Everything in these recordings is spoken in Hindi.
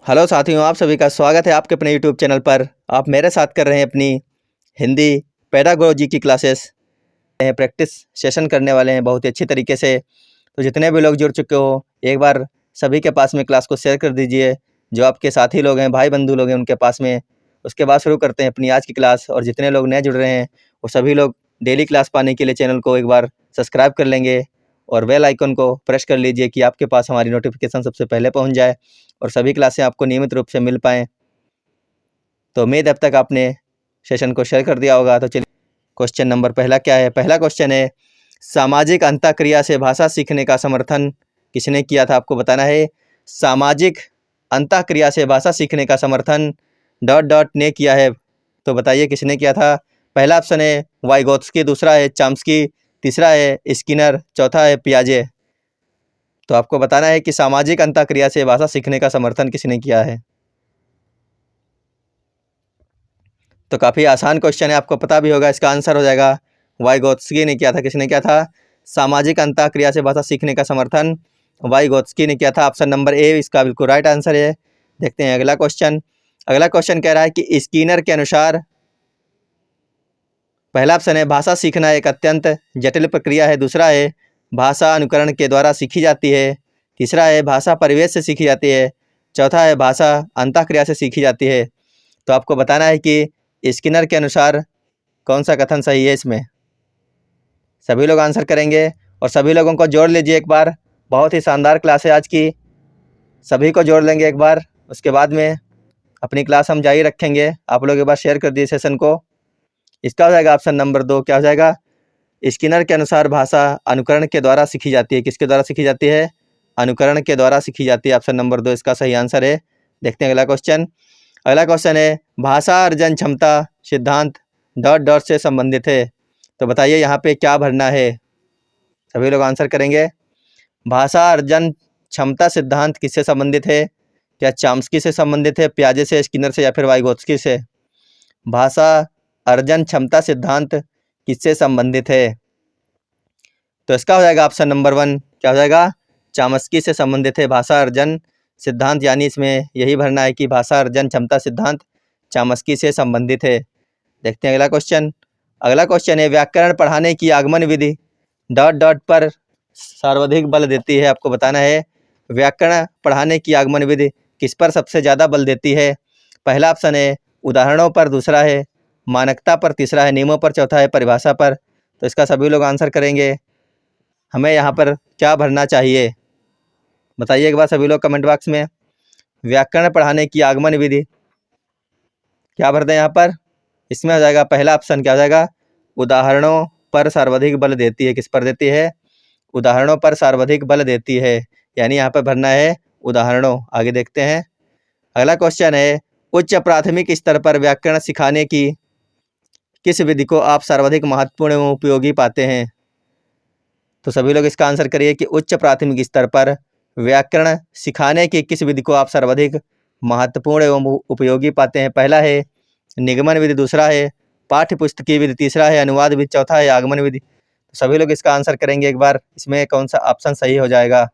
हेलो साथियों, आप सभी का स्वागत है आपके अपने यूट्यूब चैनल पर। आप मेरे साथ कर रहे हैं अपनी हिंदी पेडागोजी की क्लासेस प्रैक्टिस सेशन करने वाले हैं बहुत ही अच्छी तरीके से। तो जितने भी लोग जुड़ चुके हो, एक बार सभी के पास में क्लास को शेयर कर दीजिए। जो आपके साथी लोग हैं, भाई बंधु लोग हैं, उनके पास में। उसके बाद शुरू करते हैं अपनी आज की क्लास। और जितने लोग नए जुड़ रहे हैं वो सभी लोग डेली क्लास पाने के लिए चैनल को एक बार सब्सक्राइब कर लेंगे और बेल आइकन को प्रेस कर लीजिए कि आपके पास हमारी नोटिफिकेशन सबसे पहले पहुंच जाए और सभी क्लासें आपको नियमित रूप से मिल पाएँ। तो उम्मीद है अब तक आपने सेशन को शेयर कर दिया होगा। तो चलिए, क्वेश्चन नंबर पहला क्या है। पहला क्वेश्चन है, सामाजिक अंतःक्रिया से भाषा सीखने का समर्थन किसने किया था? आपको बताना है सामाजिक अंतःक्रिया से भाषा सीखने का समर्थन ... ने किया है। तो बताइए किसने किया था। पहला ऑप्शन है वाइगोत्स्की, दूसरा है चॉम्स्की, तीसरा है स्किनर, चौथा है पियाजे। तो आपको बताना है कि सामाजिक अंतःक्रिया से भाषा सीखने का समर्थन किसने किया है। तो काफ़ी आसान क्वेश्चन है, आपको पता भी होगा। इसका आंसर हो जाएगा वाइगोत्स्की ने किया था। किसने किया था? सामाजिक अंतःक्रिया से भाषा सीखने का समर्थन वाइगोत्स्की ने किया था। ऑप्शन नंबर ए इसका बिल्कुल राइट आंसर है। देखते हैं अगला क्वेश्चन। अगला क्वेश्चन कह रहा है कि स्किनर के अनुसार, पहला ऑप्शन है भाषा सीखना एक अत्यंत जटिल प्रक्रिया है, दूसरा है भाषा अनुकरण के द्वारा सीखी जाती है, तीसरा है भाषा परिवेश से सीखी जाती है, चौथा है भाषा अंतःक्रिया से सीखी जाती है। तो आपको बताना है कि स्किनर के अनुसार कौन सा कथन सही है इसमें। सभी लोग आंसर करेंगे और सभी लोगों को जोड़ लीजिए एक बार। बहुत ही शानदार क्लास है आज की, सभी को जोड़ लेंगे एक बार। उसके बाद में अपनी क्लास हम जारी रखेंगे। आप लोग एक बार शेयर कर दिए सेशन को। इसका हो जाएगा ऑप्शन नंबर 2। क्या हो जाएगा? स्किनर के अनुसार भाषा अनुकरण के द्वारा सीखी जाती है। किसके द्वारा सीखी जाती है? अनुकरण के द्वारा सीखी जाती है। ऑप्शन नंबर 2 इसका सही आंसर है। देखते हैं अगला क्वेश्चन। अगला क्वेश्चन है, भाषा अर्जन क्षमता सिद्धांत ... से संबंधित है। तो बताइए यहाँ पे क्या भरना है। सभी लोग आंसर करेंगे। भाषा अर्जन क्षमता सिद्धांत किससे संबंधित है? क्या चॉम्स्की से संबंधित है, पियाजे से, स्किनर से, या फिर वाइगोत्स्की से? भाषा अर्जन क्षमता सिद्धांत किससे संबंधित है? तो इसका हो जाएगा ऑप्शन नंबर 1। क्या हो जाएगा? चॉम्स्की से संबंधित है भाषा अर्जन सिद्धांत। यानी इसमें यही भरना है कि भाषा अर्जन क्षमता सिद्धांत चॉम्स्की से संबंधित है। देखते हैं अगला क्वेश्चन। अगला क्वेश्चन है, व्याकरण पढ़ाने की आगमन विधि ... पर सर्वाधिक बल देती है। आपको बताना है व्याकरण पढ़ाने की आगमन विधि किस पर सबसे ज़्यादा बल देती है। पहला ऑप्शन है उदाहरणों पर, दूसरा है मानकता पर, तीसरा है नियमों पर, चौथा है परिभाषा पर। तो इसका सभी लोग आंसर करेंगे। हमें यहाँ पर क्या भरना चाहिए बताइए एक बार सभी लोग कमेंट बॉक्स में। व्याकरण पढ़ाने की आगमन विधि क्या भर दें यहाँ पर? इसमें हो जाएगा पहला ऑप्शन। क्या हो जाएगा? उदाहरणों पर सर्वाधिक बल देती है। किस पर देती है? उदाहरणों पर सर्वाधिक बल देती है। यानी यहाँ पर भरना है उदाहरणों। आगे देखते हैं। अगला क्वेश्चन है, उच्च प्राथमिक स्तर पर व्याकरण सिखाने की किस विधि को आप सर्वाधिक महत्वपूर्ण एवं उपयोगी पाते हैं? तो सभी लोग इसका आंसर करिए कि उच्च प्राथमिक स्तर पर व्याकरण सिखाने की किस विधि को आप सर्वाधिक महत्वपूर्ण एवं उपयोगी पाते हैं। पहला है निगमन विधि, दूसरा है पाठ्यपुस्तकीय विधि, तीसरा है अनुवाद विधि, चौथा है आगमन विधि। तो सभी लोग इसका आंसर करेंगे एक बार। इसमें कौन सा ऑप्शन सही हो जाएगा?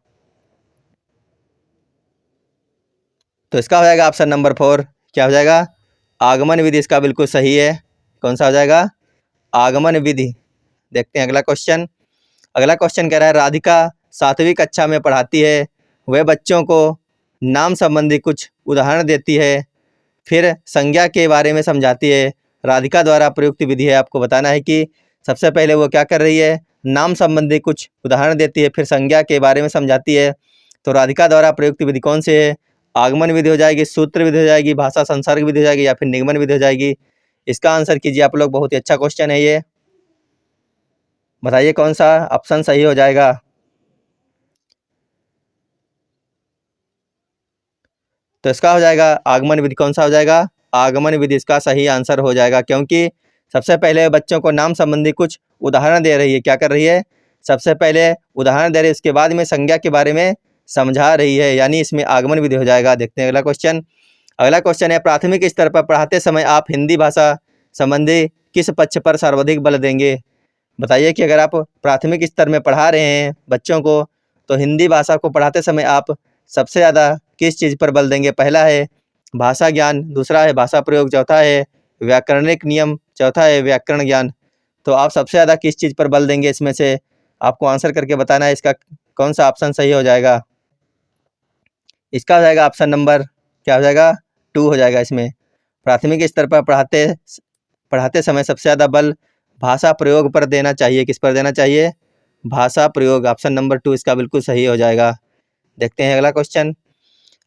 तो इसका हो जाएगा ऑप्शन नंबर 4। क्या हो जाएगा? आगमन विधि इसका बिल्कुल सही है। कौन सा हो जाएगा? आगमन विधि। देखते हैं अगला क्वेश्चन। अगला क्वेश्चन कह रहा है, राधिका 7वीं कक्षा में पढ़ाती है। वह बच्चों को नाम संबंधी कुछ उदाहरण देती है, फिर संज्ञा के बारे में समझाती है। राधिका द्वारा प्रयुक्त विधि है। आपको बताना है कि सबसे पहले वो क्या कर रही है? नाम संबंधी कुछ उदाहरण देती है, फिर संज्ञा के बारे में समझाती है। तो राधिका द्वारा प्रयुक्त विधि कौन सी है? आगमन विधि हो जाएगी, सूत्र विधि हो जाएगी, भाषा संसर्ग विधि हो जाएगी, या फिर निगमन विधि हो जाएगी। इसका आंसर कीजिए आप लोग। बहुत ही अच्छा क्वेश्चन है ये। बताइए कौन सा ऑप्शन सही हो जाएगा। तो इसका हो जाएगा आगमन विधि। कौन सा हो जाएगा? आगमन विधि इसका सही आंसर हो जाएगा, क्योंकि सबसे पहले बच्चों को नाम संबंधी कुछ उदाहरण दे रही है। क्या कर रही है? सबसे पहले उदाहरण दे रही है, उसके बाद में संज्ञा के बारे में समझा रही है। यानी इसमें आगमन विधि हो जाएगा। देखते हैं अगला क्वेश्चन। अगला क्वेश्चन है, प्राथमिक स्तर पर पढ़ाते समय आप हिंदी भाषा संबंधी किस पक्ष पर सर्वाधिक बल देंगे? बताइए कि अगर आप प्राथमिक स्तर में पढ़ा रहे हैं बच्चों को, तो हिंदी भाषा को पढ़ाते समय आप सबसे ज़्यादा किस चीज़ पर बल देंगे? पहला है भाषा ज्ञान, दूसरा है भाषा प्रयोग, चौथा है व्याकरणिक नियम, चौथा है व्याकरण ज्ञान। तो आप सबसे ज़्यादा किस चीज़ पर बल देंगे? इसमें से आपको आंसर करके बताना है इसका कौन सा ऑप्शन सही हो जाएगा। इसका हो जाएगा ऑप्शन नंबर क्या हो जाएगा? 2 हो जाएगा। इसमें प्राथमिक स्तर पर पढ़ाते समय सबसे ज़्यादा बल भाषा प्रयोग पर देना चाहिए। किस पर देना चाहिए? भाषा प्रयोग। ऑप्शन नंबर 2 इसका बिल्कुल सही हो जाएगा। देखते हैं अगला क्वेश्चन।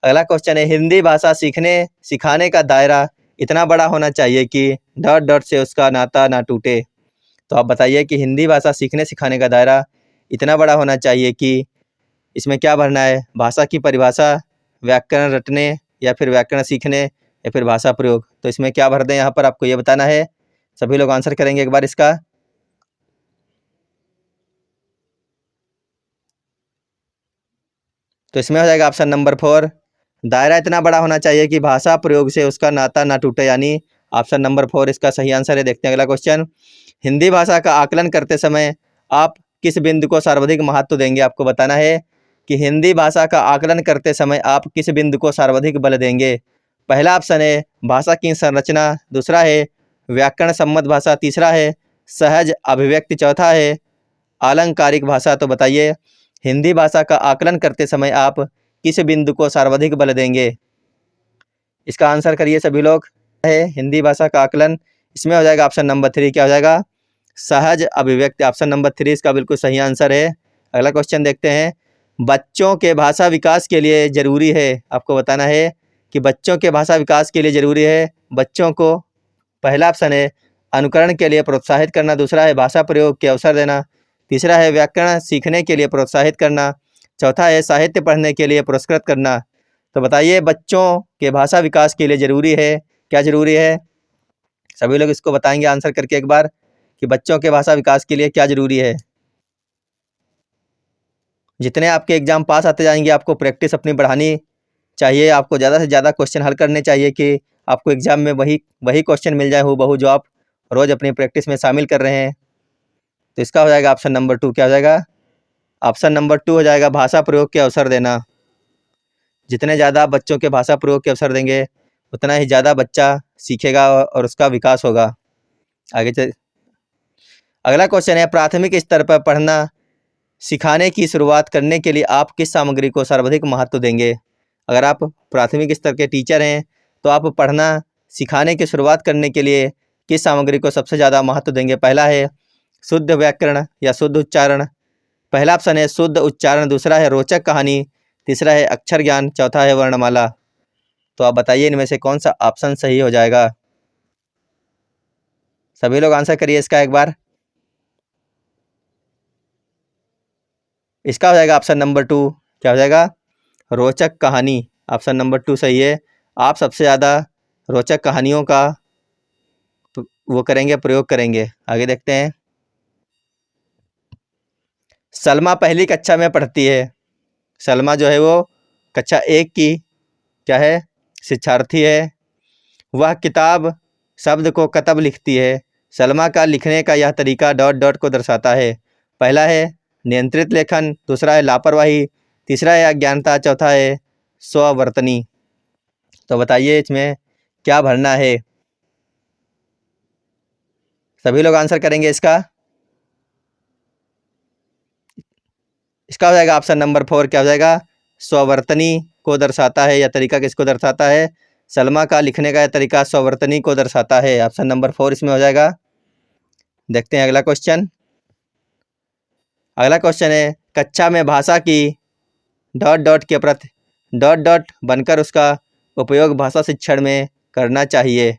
अगला क्वेश्चन है हिंदी भाषा सीखने सिखाने का दायरा इतना बड़ा होना चाहिए कि डॉट डॉट से उसका नाता ना टूटे। तो आप बताइए कि हिंदी भाषा सीखने सिखाने का दायरा इतना बड़ा होना चाहिए कि इसमें क्या भरना है? भाषा की परिभाषा, व्याकरण रटने, या फिर व्याकरण सीखने, या फिर भाषा प्रयोग। तो इसमें क्या भर दें? यहाँ पर आपको ये बताना है। सभी लोग आंसर करेंगे एक बार इसका। तो इसमें हो जाएगा ऑप्शन नंबर 4, दायरा इतना बड़ा होना चाहिए कि भाषा प्रयोग से उसका नाता ना टूटे, यानी ऑप्शन नंबर 4 इसका सही आंसर है। देखते हैं अगला क्वेश्चन। हिंदी भाषा का आकलन करते समय आप किस बिंदु को सर्वाधिक महत्व देंगे? आपको बताना है कि हिंदी भाषा का आकलन करते समय आप किस बिंदु को सर्वाधिक बल देंगे। पहला ऑप्शन है भाषा की संरचना, दूसरा है व्याकरण सम्मत भाषा, तीसरा है सहज अभिव्यक्ति, चौथा है आलंकारिक भाषा। तो बताइए हिंदी भाषा का आकलन करते समय आप किस बिंदु को सर्वाधिक बल देंगे? इसका आंसर करिए सभी लोग। है हिंदी भाषा का आकलन, इसमें हो जाएगा ऑप्शन नंबर 3। क्या हो जाएगा? सहज अभिव्यक्ति। ऑप्शन नंबर 3 इसका बिल्कुल सही आंसर है। अगला क्वेश्चन देखते हैं। बच्चों के भाषा विकास के लिए ज़रूरी है, आपको बताना है कि बच्चों के भाषा विकास के लिए ज़रूरी है बच्चों को। पहला ऑप्शन है अनुकरण के लिए प्रोत्साहित करना, दूसरा है भाषा प्रयोग के अवसर देना, तीसरा है व्याकरण सीखने के लिए प्रोत्साहित करना, चौथा है साहित्य पढ़ने के लिए पुरस्कृत करना। तो बताइए बच्चों के भाषा विकास के लिए ज़रूरी है, क्या ज़रूरी है? सभी लोग इसको बताएंगे आंसर करके एक बार कि बच्चों के भाषा विकास के लिए क्या ज़रूरी है। जितने आपके एग्ज़ाम पास आते जाएंगे आपको प्रैक्टिस अपनी बढ़ानी चाहिए। आपको ज़्यादा से ज़्यादा क्वेश्चन हल करने चाहिए कि आपको एग्ज़ाम में वही क्वेश्चन मिल जाए हूबहू जो आप रोज़ अपनी प्रैक्टिस में शामिल कर रहे हैं। तो इसका हो जाएगा ऑप्शन नंबर 2। क्या हो जाएगा? ऑप्शन नंबर 2 हो जाएगा भाषा प्रयोग के अवसर देना। जितने ज़्यादा आप बच्चों के भाषा प्रयोग के अवसर देंगे उतना ही ज़्यादा बच्चा सीखेगा और उसका विकास होगा। आगे चल अगला क्वेश्चन है प्राथमिक स्तर पर पढ़ना सिखाने की शुरुआत करने के लिए आप किस सामग्री को सर्वाधिक महत्व देंगे? अगर आप प्राथमिक स्तर के टीचर हैं तो आप पढ़ना सिखाने की शुरुआत करने के लिए किस सामग्री को सबसे ज़्यादा महत्व देंगे? पहला है शुद्ध व्याकरण या शुद्ध उच्चारण। पहला ऑप्शन है शुद्ध उच्चारण, दूसरा है रोचक कहानी, तीसरा है अक्षर ज्ञान, चौथा है वर्णमाला। तो आप बताइए इनमें से कौन सा ऑप्शन सही हो जाएगा? सभी लोग आंसर करिए इसका एक बार। इसका हो जाएगा ऑप्शन नंबर 2। क्या हो जाएगा? रोचक कहानी। ऑप्शन नंबर 2 सही है। आप सबसे ज़्यादा रोचक कहानियों का वो करेंगे, प्रयोग करेंगे। आगे देखते हैं। सलमा पहली कक्षा में पढ़ती है। सलमा जो है वो कक्षा 1 की क्या है? शिक्षार्थी है। वह किताब शब्द को कतब लिखती है। सलमा का लिखने का यह तरीका डॉट डॉट को दर्शाता है। पहला है नियंत्रित लेखन, दूसरा है लापरवाही, तीसरा है अज्ञानता, चौथा है स्ववर्तनी। तो बताइए इसमें क्या भरना है? सभी लोग आंसर करेंगे इसका। इसका हो जाएगा ऑप्शन नंबर 4। क्या हो जाएगा? स्ववर्तनी को दर्शाता है। यह तरीका किसको दर्शाता है? सलमा का लिखने का यह तरीका स्ववर्तनी को दर्शाता है। ऑप्शन नंबर 4 इसमें हो जाएगा। देखते हैं अगला क्वेश्चन। अगला क्वेश्चन है कक्षा में भाषा की डॉट डॉट के प्रति डॉट डॉट बनकर उसका उपयोग भाषा शिक्षण में करना चाहिए।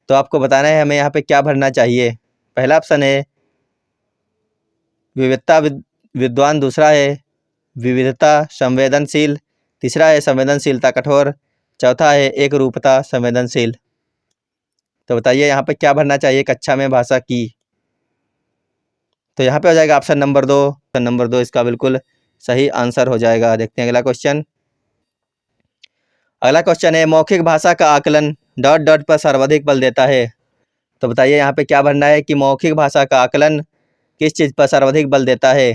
तो आपको बताना है हमें यहाँ पे क्या भरना चाहिए। पहला ऑप्शन है विविधता विद्वान, दूसरा है विविधता संवेदनशील, तीसरा है संवेदनशीलता कठोर, चौथा है एक रूपता संवेदनशील। तो बताइए यहाँ पे क्या भरना चाहिए कक्षा में भाषा की? तो यहाँ पे हो जाएगा ऑप्शन नंबर 2। ऑप्शन नंबर 2 इसका बिल्कुल सही आंसर हो जाएगा। देखते हैं अगला क्वेश्चन। अगला क्वेश्चन है मौखिक भाषा का आकलन डॉट डॉट पर सर्वाधिक बल देता है। तो बताइए यहाँ पे क्या भरना है कि मौखिक भाषा का आकलन किस चीज़ पर सर्वाधिक बल देता है?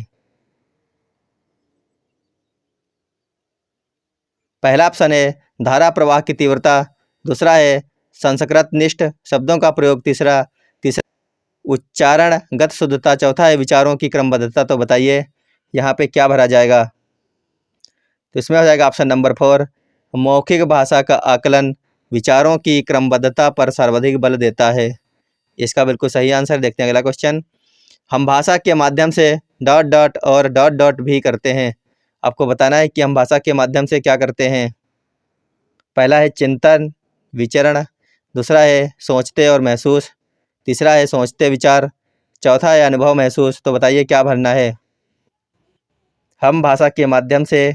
पहला ऑप्शन है धारा प्रवाह की तीव्रता, दूसरा है संस्कृत निष्ठ शब्दों का प्रयोग, तीसरा उच्चारणगत शुद्धता, चौथा है विचारों की क्रमबद्धता। तो बताइए यहाँ पे क्या भरा जाएगा? तो इसमें हो जाएगा ऑप्शन नंबर 4, मौखिक भाषा का आकलन विचारों की क्रमबद्धता पर सर्वाधिक बल देता है। इसका बिल्कुल सही आंसर। देखते हैं अगला क्वेश्चन। हम भाषा के माध्यम से डॉट डॉट और डॉट डॉट भी करते हैं। आपको बताना है कि हम भाषा के माध्यम से क्या करते हैं। पहला है चिंतन विचरण, दूसरा है सोचते और महसूस, तीसरा है सोचते विचार, चौथा है अनुभव महसूस। तो बताइए क्या भरना है? हम भाषा के माध्यम से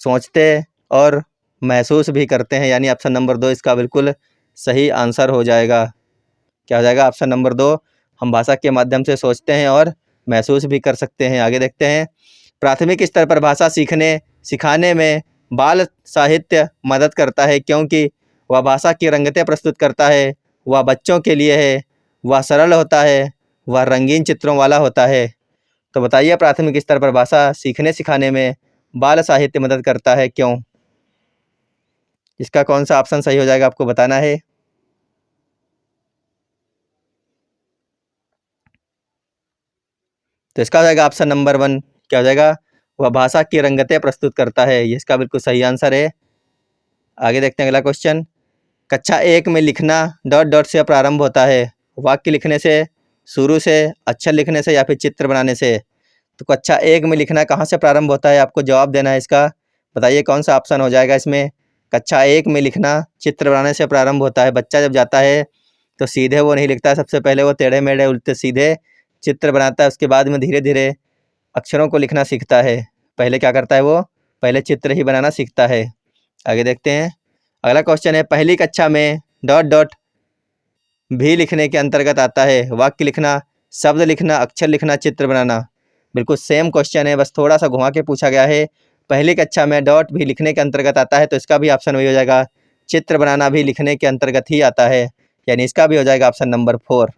सोचते और महसूस भी करते हैं, यानी ऑप्शन नंबर 2 इसका बिल्कुल सही आंसर हो जाएगा। क्या हो जाएगा? ऑप्शन नंबर 2, हम भाषा के माध्यम से सोचते हैं और महसूस भी कर सकते हैं। आगे देखते हैं। प्राथमिक स्तर पर भाषा सीखने सिखाने में बाल साहित्य मदद करता है क्योंकि वह भाषा की रंगतें प्रस्तुत करता है, वह बच्चों के लिए है, वह सरल होता है, वह रंगीन चित्रों वाला होता है। तो बताइए प्राथमिक स्तर पर भाषा सीखने सिखाने में बाल साहित्य मदद करता है, क्यों? इसका कौन सा ऑप्शन सही हो जाएगा आपको बताना है। तो इसका हो जाएगा ऑप्शन नंबर 1, क्या हो जाएगा? वह भाषा की रंगतें प्रस्तुत करता है। ये इसका बिल्कुल सही आंसर है। आगे देखते हैं अगला क्वेश्चन। कक्षा 1 में लिखना डॉट डॉट से प्रारंभ होता है, वाक्य लिखने से, शुरू से, अक्षर लिखने से या फिर चित्र बनाने से। तो कक्षा 1 में लिखना कहाँ से प्रारंभ होता है? आपको जवाब देना है इसका। बताइए कौन सा ऑप्शन हो जाएगा इसमें। कक्षा 1 में लिखना चित्र बनाने से प्रारंभ होता है। बच्चा जब जाता है तो सीधे वो नहीं लिखता है, सबसे पहले वो टेढ़े मेढ़े उल्टे सीधे चित्र बनाता है, उसके बाद में धीरे धीरे अक्षरों को लिखना सीखता है। पहले क्या करता है वो? पहले चित्र ही बनाना सीखता है। आगे देखते हैं। अगला क्वेश्चन है, पहली कक्षा में डॉट डॉट भी लिखने के अंतर्गत आता है, वाक्य लिखना, शब्द लिखना, अक्षर लिखना, चित्र बनाना। बिल्कुल सेम क्वेश्चन है, बस थोड़ा सा घुमा के पूछा गया है। पहली कक्षा में डॉट भी लिखने के अंतर्गत आता है, तो इसका भी ऑप्शन वही हो जाएगा। चित्र बनाना भी लिखने के अंतर्गत ही आता है, यानी इसका भी हो जाएगा ऑप्शन नंबर 4।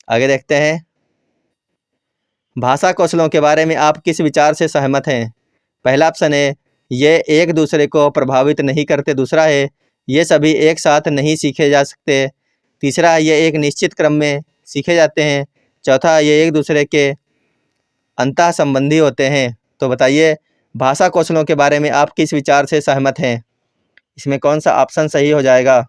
आगे देखते हैं। भाषा कौशलों के बारे में आप किस विचार से सहमत हैं? पहला ऑप्शन है ये एक दूसरे को प्रभावित नहीं करते, दूसरा है ये सभी एक साथ नहीं सीखे जा सकते, तीसरा है ये एक निश्चित क्रम में सीखे जाते हैं, चौथा ये एक दूसरे के अंतः संबंधी होते हैं। तो बताइए भाषा कौशलों के बारे में आप किस विचार से सहमत हैं? इसमें कौन सा ऑप्शन सही हो जाएगा?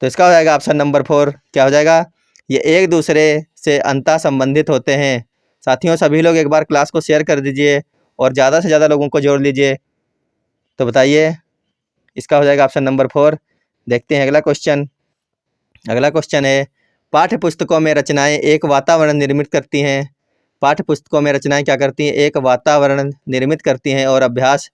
तो इसका हो जाएगा ऑप्शन नंबर 4, क्या हो जाएगा? ये एक दूसरे से अंतः संबंधित होते हैं। साथियों सभी लोग एक बार क्लास को शेयर कर दीजिए और ज़्यादा से ज़्यादा लोगों को जोड़ लीजिए। तो बताइए इसका हो जाएगा ऑप्शन नंबर 4। देखते हैं अगला क्वेश्चन। अगला क्वेश्चन है, पाठ्य पुस्तकों में रचनाएं एक वातावरण निर्मित करती हैं। पाठ्य पुस्तकों में रचनाएं क्या करती हैं? एक वातावरण निर्मित करती हैं और अभ्यास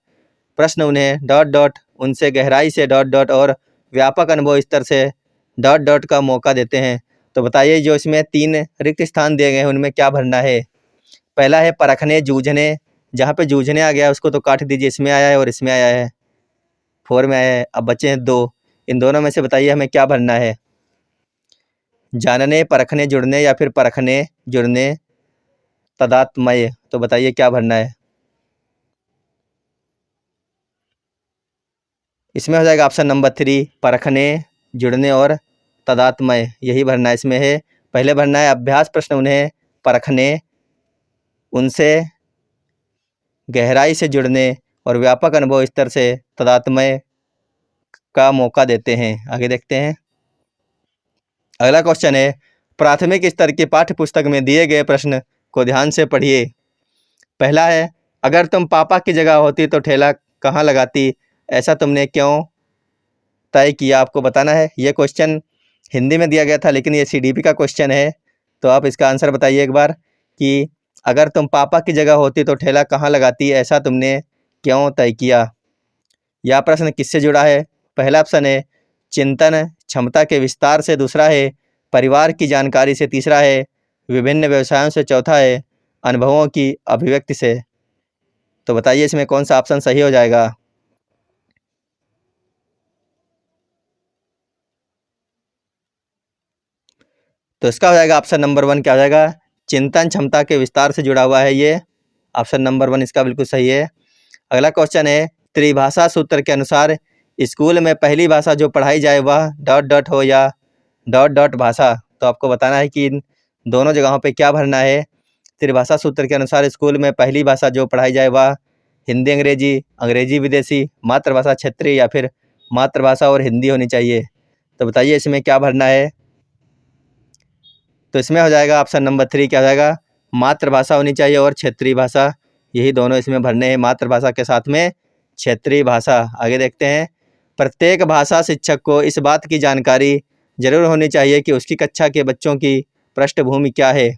प्रश्न उन्हें डॉट डॉट उनसे गहराई से डॉट डॉट और व्यापक अनुभव स्तर से डॉट डॉट का मौका देते हैं। तो बताइए जो इसमें 3 रिक्त स्थान दिए गए हैं उनमें क्या भरना है? पहला है परखने जूझने, जहाँ पे जूझने आ गया उसको तो काट दीजिए, इसमें आया है और इसमें आया है, 4 में आया है। अब बचे हैं 2, इन दोनों में से बताइए हमें क्या भरना है? जानने, परखने, जुड़ने या फिर परखने, जुड़ने, तदात्मय। तो बताइए क्या भरना है? इसमें हो जाएगा ऑप्शन नंबर 3, परखने, जुड़ने और तदात्मय, यही भरना है इसमें है। पहले भरना है अभ्यास प्रश्न उन्हें परखने, उनसे गहराई से जुड़ने और व्यापक अनुभव स्तर से तदात्मय का मौका देते हैं। आगे देखते हैं। अगला क्वेश्चन है, प्राथमिक स्तर की पाठ्य पुस्तक में दिए गए प्रश्न को ध्यान से पढ़िए। पहला है, अगर तुम पापा की जगह होती तो ठेला कहाँ लगाती, ऐसा तुमने क्यों तय किया? आपको बताना है। ये क्वेश्चन हिंदी में दिया गया था लेकिन ये सीडीपी का क्वेश्चन है, तो आप इसका आंसर बताइए एक बार कि अगर तुम पापा की जगह होती तो ठेला कहाँ लगाती, ऐसा तुमने क्यों तय किया? यह प्रश्न किससे जुड़ा है? पहला ऑप्शन है चिंतन क्षमता के विस्तार से, दूसरा है परिवार की जानकारी से, तीसरा है विभिन्न व्यवसायों से, चौथा है अनुभवों की अभिव्यक्ति से। तो बताइए इसमें कौन सा ऑप्शन सही हो जाएगा? तो इसका हो जाएगा ऑप्शन नंबर 1, क्या हो जाएगा? चिंतन क्षमता के विस्तार से जुड़ा हुआ है ये ऑप्शन नंबर 1 इसका बिल्कुल सही है। अगला क्वेश्चन है, त्रिभाषा सूत्र के अनुसार स्कूल में पहली भाषा जो पढ़ाई जाए वह डॉट डॉट हो या डॉट डॉट भाषा। तो आपको बताना है कि इन दोनों जगहों पे क्या भरना है। त्रिभाषा सूत्र के अनुसार स्कूल में पहली भाषा जो पढ़ाई जाए वह हिंदी अंग्रेजी, अंग्रेजी विदेशी, मातृभाषा क्षेत्रीय या फिर मातृभाषा और हिंदी होनी चाहिए। तो बताइए इसमें क्या भरना है। तो इसमें हो जाएगा ऑप्शन नंबर 3 क्या हो जाएगा, मातृभाषा होनी चाहिए और क्षेत्रीय भाषा, यही दोनों इसमें भरने हैं, मातृभाषा के साथ में क्षेत्रीय भाषा। आगे देखते हैं, प्रत्येक भाषा शिक्षक को इस बात की जानकारी जरूर होनी चाहिए कि उसकी कक्षा के बच्चों की पृष्ठभूमि क्या है।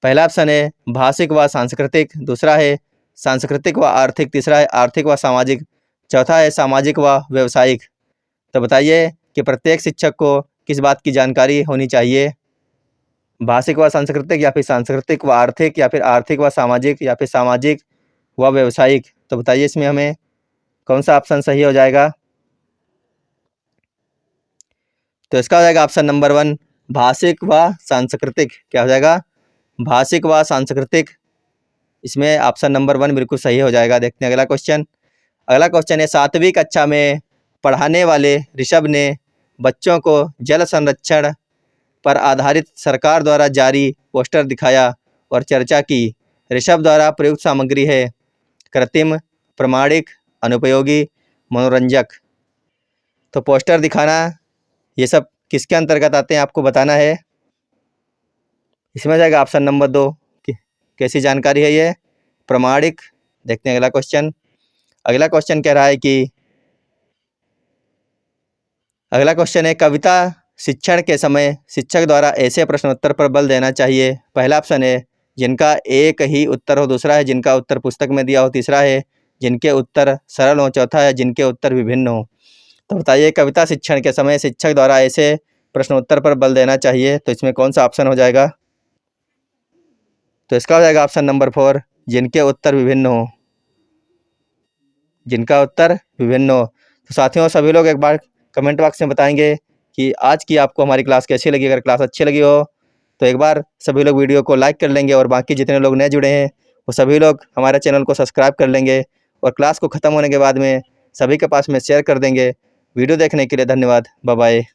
पहला ऑप्शन है भाषिक व सांस्कृतिक, दूसरा है सांस्कृतिक व आर्थिक, तीसरा है आर्थिक व सामाजिक, चौथा है सामाजिक व व्यवसायिक। तो बताइए कि प्रत्येक शिक्षक को किस बात की जानकारी होनी चाहिए, भाषिक व सांस्कृतिक या फिर सांस्कृतिक व आर्थिक या फिर आर्थिक व सामाजिक या फिर सामाजिक व व्यवसायिक। तो बताइए इसमें हमें कौन सा ऑप्शन सही हो जाएगा। तो इसका हो जाएगा ऑप्शन नंबर 1 भाषिक व सांस्कृतिक। क्या हो जाएगा, भाषिक व सांस्कृतिक। इसमें ऑप्शन नंबर 1 बिल्कुल सही हो जाएगा। देखते हैं अगला क्वेश्चन। अगला क्वेश्चन है, 7वीं कक्षा में पढ़ाने वाले ऋषभ ने बच्चों को जल संरक्षण पर आधारित सरकार द्वारा जारी पोस्टर दिखाया और चर्चा की। ऋषभ द्वारा प्रयुक्त सामग्री है कृत्रिम, प्रमाणिक, अनुपयोगी, मनोरंजक। तो पोस्टर दिखाना ये सब किसके अंतर्गत आते हैं आपको बताना है। इसमें जाएगा ऑप्शन नंबर 2 कैसी जानकारी है ये, प्रमाणिक। देखते हैं अगला क्वेश्चन। अगला क्वेश्चन कह रहा है कि अगला क्वेश्चन है, कविता शिक्षण के समय शिक्षक द्वारा ऐसे प्रश्नोत्तर पर बल देना चाहिए। पहला ऑप्शन है जिनका एक ही उत्तर हो, दूसरा है जिनका उत्तर पुस्तक में दिया हो, तीसरा है जिनके उत्तर सरल हो, चौथा है जिनके उत्तर विभिन्न हो। तो बताइए कविता शिक्षण के समय शिक्षक द्वारा ऐसे प्रश्नोत्तर पर बल देना चाहिए, तो इसमें कौन सा ऑप्शन हो जाएगा। तो इसका हो जाएगा ऑप्शन नंबर 4 जिनके उत्तर विभिन्न हो, जिनका उत्तर विभिन्न हो। तो साथियों सभी लोग एक बार कमेंट बॉक्स में बताएंगे कि आज की आपको हमारी क्लास कैसी लगी। अगर क्लास अच्छी लगी हो तो एक बार सभी लोग वीडियो को लाइक कर लेंगे और बाकी जितने लोग नए जुड़े हैं वो सभी लोग हमारे चैनल को सब्सक्राइब कर लेंगे और क्लास को ख़त्म होने के बाद में सभी के पास में शेयर कर देंगे। वीडियो देखने के लिए धन्यवाद। Bye bye.